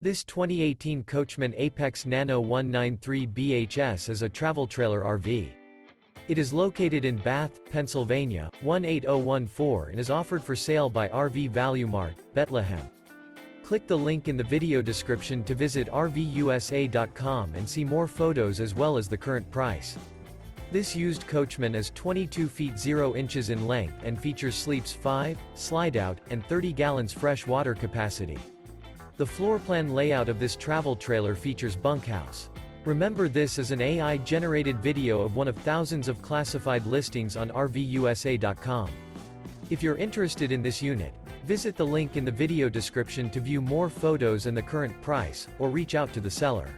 This 2018 Coachmen Apex Nano 193 BHS is a travel trailer RV. It is located in Bath, Pennsylvania, 18014 and is offered for sale by RV Value Mart, Behtlehem. Click the link in the video description to visit RVUSA.com and see more photos as well as the current price. This used Coachman is 22 feet 0 inches in length and features sleeps 5, Slideout, and 30 gallons fresh water capacity. The floor plan layout of this travel trailer features Bunkhouse. Remember, this is an AI-generated video of one of thousands of classified listings on RVUSA.com. If you're interested in this unit, visit the link in the video description to view more photos and the current price, or reach out to the seller.